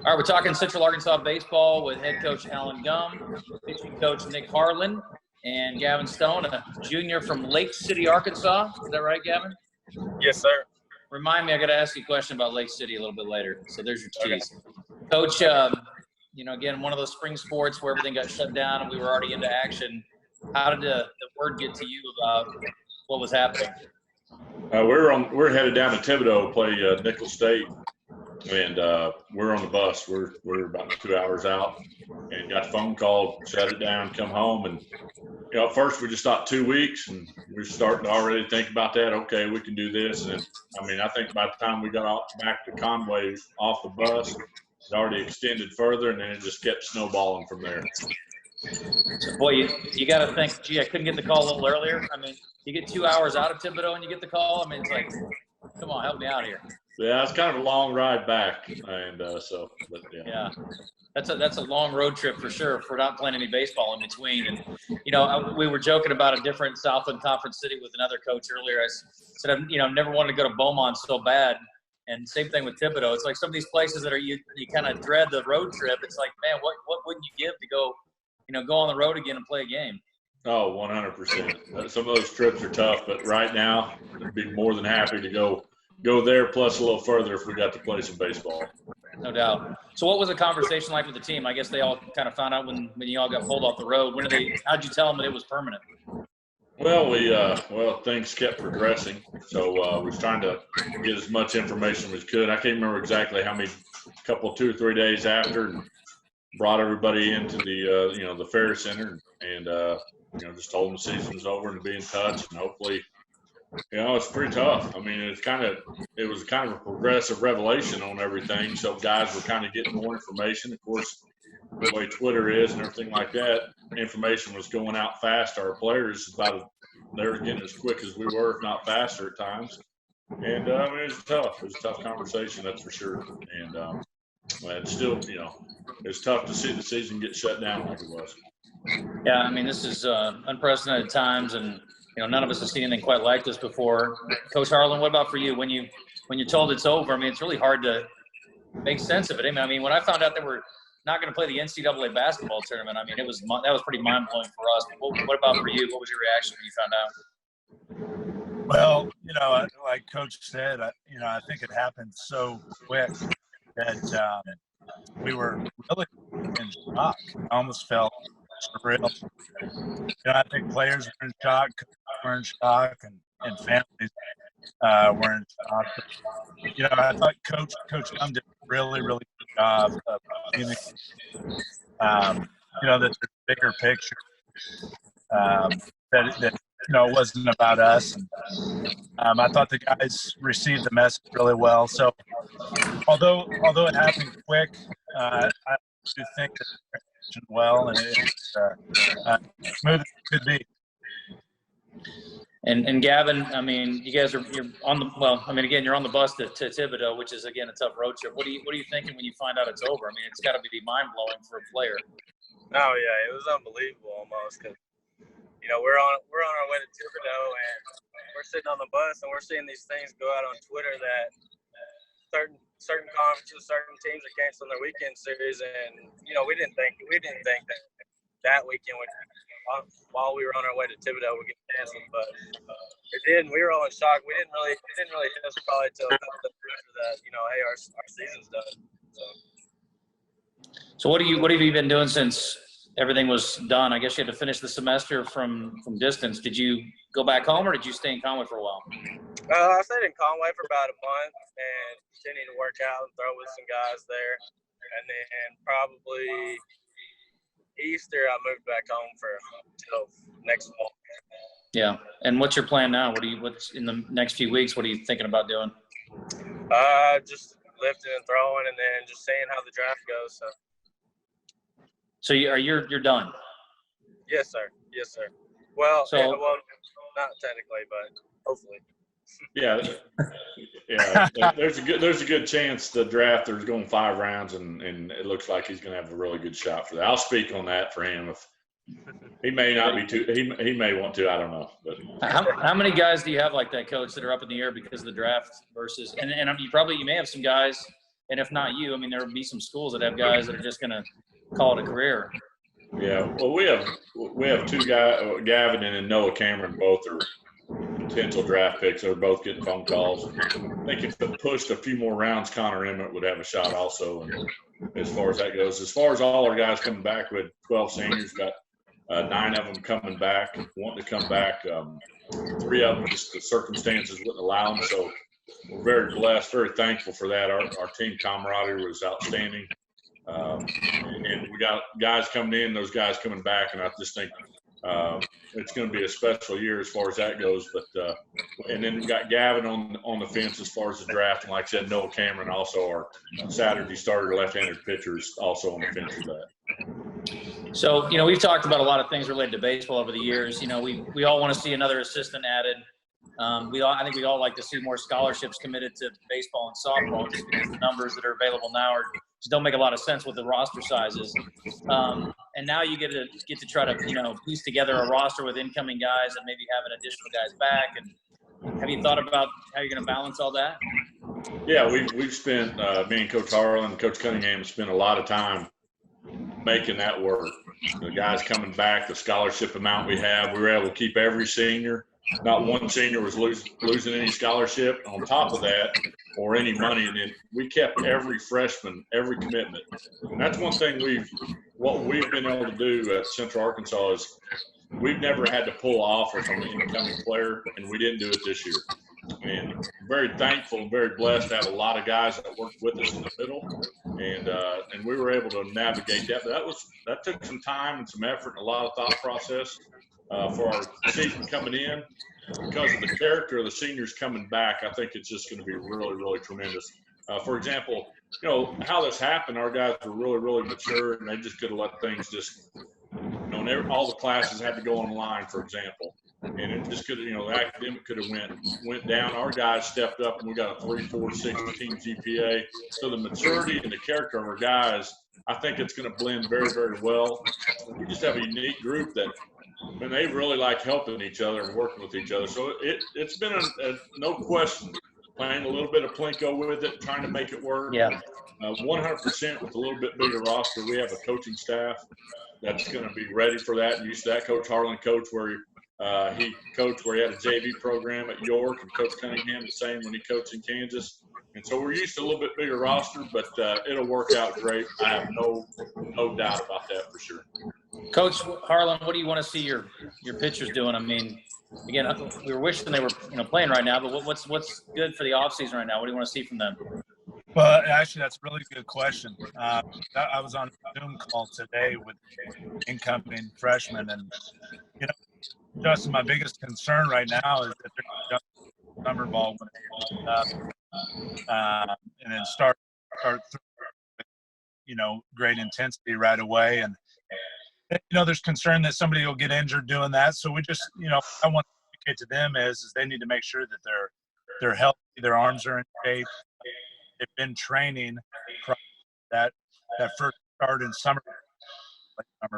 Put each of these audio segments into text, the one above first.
All right, we're talking Central Arkansas baseball with head coach Alan Gum, pitching coach Nick Harlan, and Gavin Stone, a junior from Lake City, Arkansas. Is that right, Gavin? Yes, sir. Remind me, I got to ask you a question about Lake City a little bit later. So there's your tease. Okay. Coach, again, one of those spring sports where everything got shut down and we were already into action. How did the word get to you about what was happening? We're headed down to Thibodeau to play Nickel State, and we're on the bus. We're about 2 hours out, and got a phone call, shut it down, come home, and at first we just thought 2 weeks, and we're starting to already think about that. Okay, we can do this, and I think by the time we got back to Conway off the bus, it already extended further, and then it just kept snowballing from there. So, boy, you got to think, gee, I couldn't get the call a little earlier. I mean, you get 2 hours out of Thibodeau and you get the call. I mean, it's like, come on, help me out here. Yeah, it's kind of a long ride back, and yeah, that's a long road trip for sure. If we're not playing any baseball in between, and we were joking about a different Southland Conference city with another coach earlier. I said, I've never wanted to go to Beaumont so bad, and same thing with Thibodeau. It's like some of these places that are you kind of dread the road trip. It's like, man, what wouldn't you give to go, go on the road again and play a game? Oh, 100%. Some of those trips are tough, but right now, I'd be more than happy to go there plus a little further if we got to play some baseball. No doubt. So what was the conversation like with the team? I guess they all kind of found out when you all got pulled off the road. How'd you tell them that it was permanent? Well, things kept progressing. So we was trying to get as much information as we could. I can't remember exactly how many, 2 or 3 days after, and brought everybody into the, the fair center and, just told them the season was over and to be in touch, and hopefully, it's pretty tough. I mean, it was kind of a progressive revelation on everything. So guys were kind of getting more information. Of course, the way Twitter is and everything like that, information was going out fast. Our players, they were getting as quick as we were, if not faster at times. And it was tough. It was a tough conversation, that's for sure. And it's still, it's tough to see the season get shut down like it was. Yeah, I mean, this is unprecedented times, and none of us have seen anything quite like this before. Coach Harlan, what about for you? When you're told it's over, I mean, it's really hard to make sense of it. I mean, when I found out that we're not going to play the NCAA basketball tournament, I mean, that was pretty mind blowing for us. But what about for you? What was your reaction when you found out? Well, like Coach said, I think it happened so quick that we were really in shock. I almost felt surreal. I think players were in shock, were in shock, and families were in shock. But, I thought Coach Gum did a really, really good job of communicating, that there's a bigger picture, that it wasn't about us. And I thought the guys received the message really well. So although it happened quick, I do think that well, and it's smooth as it could be. And Gavin, I mean, you guys you're on the again, you're on the bus to Thibodeau, which is again a tough road trip. What are you thinking when you find out it's over? I mean, it's got to be mind blowing for a player. Oh yeah, it was unbelievable almost, because we're on our way to Thibodeau, and we're sitting on the bus and we're seeing these things go out on Twitter that certain conferences, certain teams are canceling their weekend series, and we didn't think that weekend would, while we were on our way to Thibodeau, would get canceled, but it did. And we were all in shock. It didn't really hit us probably till a couple of days after that. Hey, our season's done. So what have you been doing since everything was done? I guess you had to finish the semester from distance. Did you go back home, or did you stay in Conway for a while? I stayed in Conway for about a month and continued to work out and throw with some guys there. And then probably Easter, I moved back home until next fall. Yeah. And what's your plan now? What's in the next few weeks? What are you thinking about doing? Just lifting and throwing, and then just seeing how the draft goes. So you're done? Yes, sir. Yes, sir. Well, not technically, but hopefully. Yeah. There's a good chance the draft there's going 5 rounds, and it looks like he's going to have a really good shot for that. I'll speak on that for him. If he may not be too, he may want to. I don't know. But how many guys do you have like that, Coach, that are up in the air because of the draft versus? And you may have some guys And if not you, I mean, there will be some schools that have guys that are just going to call it a career. Yeah, well, we have two guys, Gavin and Noah Cameron, both are potential draft picks. They're both getting phone calls. I think if it pushed a few more rounds, Connor Emmett would have a shot also. And as far as that goes, as far as all our guys coming back, we had 12 seniors, got 9 of them coming back, wanting to come back. 3 of them, just the circumstances wouldn't allow them. So we're very blessed, very thankful for that. Our team camaraderie was outstanding. And we got guys coming in, those guys coming back, and I just think it's going to be a special year as far as that goes. But and then we got Gavin on the fence as far as the draft, and like I said, Noah Cameron also our Saturday starter left-handed pitcher is also on the fence for that. So we've talked about a lot of things related to baseball over the years. We all want to see another assistant added. I think we all like to see more scholarships committed to baseball and softball, just because the numbers that are available now just don't make a lot of sense with the roster sizes. And now you get to try to piece together a roster with incoming guys and maybe having additional guys back. And have you thought about how you're going to balance all that? Yeah, we've spent me and Coach Harlan, Coach Cunningham spent a lot of time making that work. The guys coming back, the scholarship amount we have, we were able to keep every senior. Not one senior was losing any scholarship on top of that or any money. And then we kept every freshman, every commitment. And that's one thing what we've been able to do at Central Arkansas is we've never had to pull an offer from an incoming player, and we didn't do it this year. And I'm very thankful and very blessed to have a lot of guys that worked with us in the middle, and we were able to navigate that. But that took some time and some effort and a lot of thought process for our season coming in. Because of the character of the seniors coming back, I think it's just going to be really, really tremendous. For example, how this happened, our guys were really, really mature, and they just could have let things just, all the classes had to go online, for example. And it just could have, the academic could have went down. Our guys stepped up, and we got a 3.46 GPA. So the maturity and the character of our guys, I think it's going to blend very, very well. We just have a unique group that, and they really like helping each other and working with each other. So it's been a no question, playing a little bit of Plinko with it, trying to make it work. Yeah. 100% with a little bit bigger roster. We have a coaching staff that's going to be ready for that and used to that. Coach Harlan coached where he coached where he had a JV program at York, and Coach Cunningham the same when he coached in Kansas. And so we're used to a little bit bigger roster, but it'll work out great. I have no doubt about that for sure. Coach Harlan, what do you want to see your pitchers doing? I mean, again, we were wishing they were playing right now, but what's good for the offseason right now? What do you want to see from them? Well, actually, that's a really good question. I was on a Zoom call today with incoming freshmen, and Justin, my biggest concern right now is that they're summer ball when and then start great intensity right away. And there's concern that somebody will get injured doing that. So we just, I want to communicate to them is they need to make sure that they're healthy, their arms are in shape. They've been training that first start in summer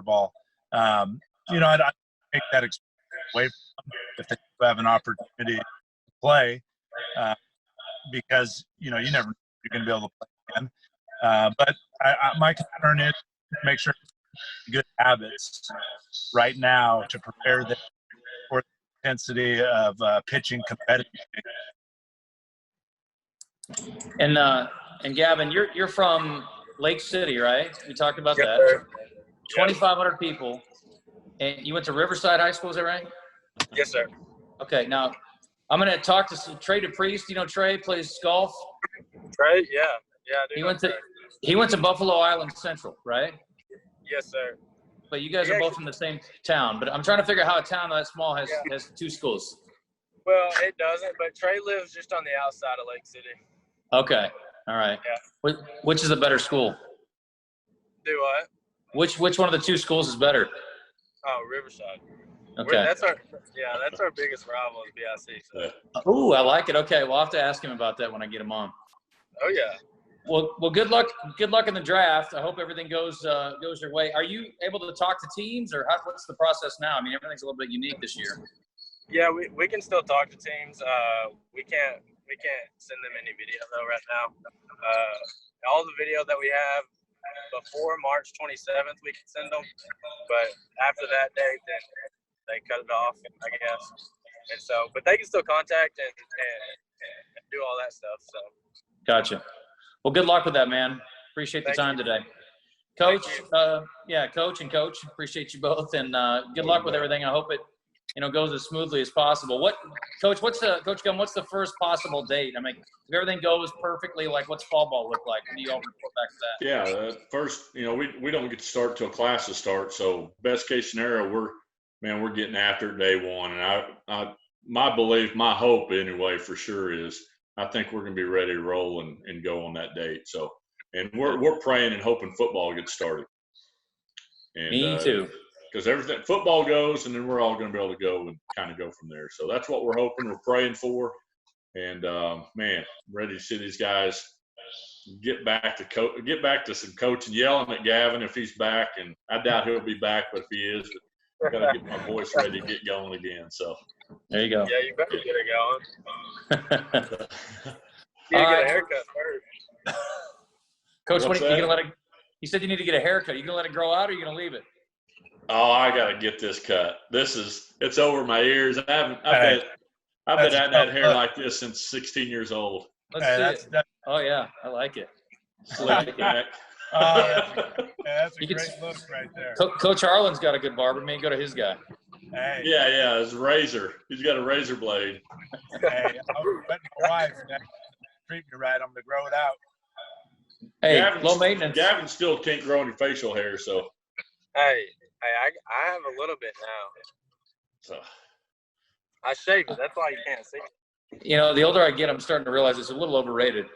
ball. I'd take that experience away from them if they have an opportunity to play, because you never know if you're going to be able to play again. But my concern is to make sure good habits right now to prepare them for the intensity of pitching competitively. And Gavin, you're from Lake City, right? We talked about that. Sir. 2,500 people, and you went to Riverside High School, is that right? Yes, sir. Okay, now I'm going to talk to Trey DePriest. Trey plays golf. Trey, yeah, I do. He went to Buffalo Island Central, right? Yes, sir. But you guys are both from the same town. But I'm trying to figure out how a town that small has 2 schools. Well, it doesn't, but Trey lives just on the outside of Lake City. Okay. All right. Yeah. Which is a better school? Do what? Which one of the 2 schools is better? Oh, Riverside. Okay. That's our biggest rival is BIC. So. Ooh, I like it. Okay, well, I'll have to ask him about that when I get him on. Oh yeah. Well, good luck in the draft. I hope everything goes your way. Are you able to talk to teams, or what's the process now? I mean, everything's a little bit unique this year. Yeah, we can still talk to teams. We can't send them any video though right now. all the video that we have before March 27th, we can send them. But after that date, then they cut it off, I guess. And so, but they can still contact and do all that stuff. So. Gotcha. Well, good luck with that, man. Appreciate the time today. Coach, Coach and Coach, appreciate you both, and good luck with everything. I hope it, goes as smoothly as possible. Coach Gum, what's the first possible date? I mean, if everything goes perfectly, like, what's fall ball look like? When do you all report back to that? Yeah, first, we don't get to start till classes start. So best case scenario, we're getting after it day one. And my belief, my hope anyway, for sure is I think we're going to be ready to roll and go on that date. So, and we're praying and hoping football gets started. And, me too. Because everything, football goes, and then we're all going to be able to go and kind of go from there. So that's what we're hoping, we're praying for. And man, ready to see these guys get back to some coaching, yelling at Gavin if he's back. And I doubt he'll be back, but if he is, I've got to get my voice ready to get going again. So there you go. Yeah, you better get it going. You All get right. a haircut first. Coach, What's you that? gonna let it? You said you need to get a haircut. You gonna let it grow out, or you gonna leave it? Oh, I got to get this cut. It's over my ears. I've been having that hair like this since 16 years old. Let's see it. Oh yeah, I like it. Slick back. That's a great look right there. Coach Harlan's got a good barber. Maybe go to his guy. Hey, Yeah, his razor. He's got a razor blade. hey, I'm letting my wife treat me right. I'm gonna grow it out. Hey, low maintenance. Gavin still can't grow any facial hair, so. Hey, I have a little bit now. So. I shaved it. That's why you can't see it. The older I get, I'm starting to realize it's a little overrated.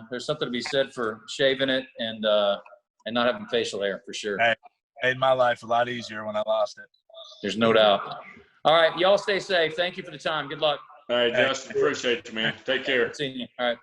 There's something to be said for shaving it and not having facial hair for sure. Hey, made my life a lot easier when I lost it. There's no doubt. All right, y'all stay safe. Thank you for the time. Good luck. Hey, Justin, appreciate you, man. Take care. Good seeing you. All right.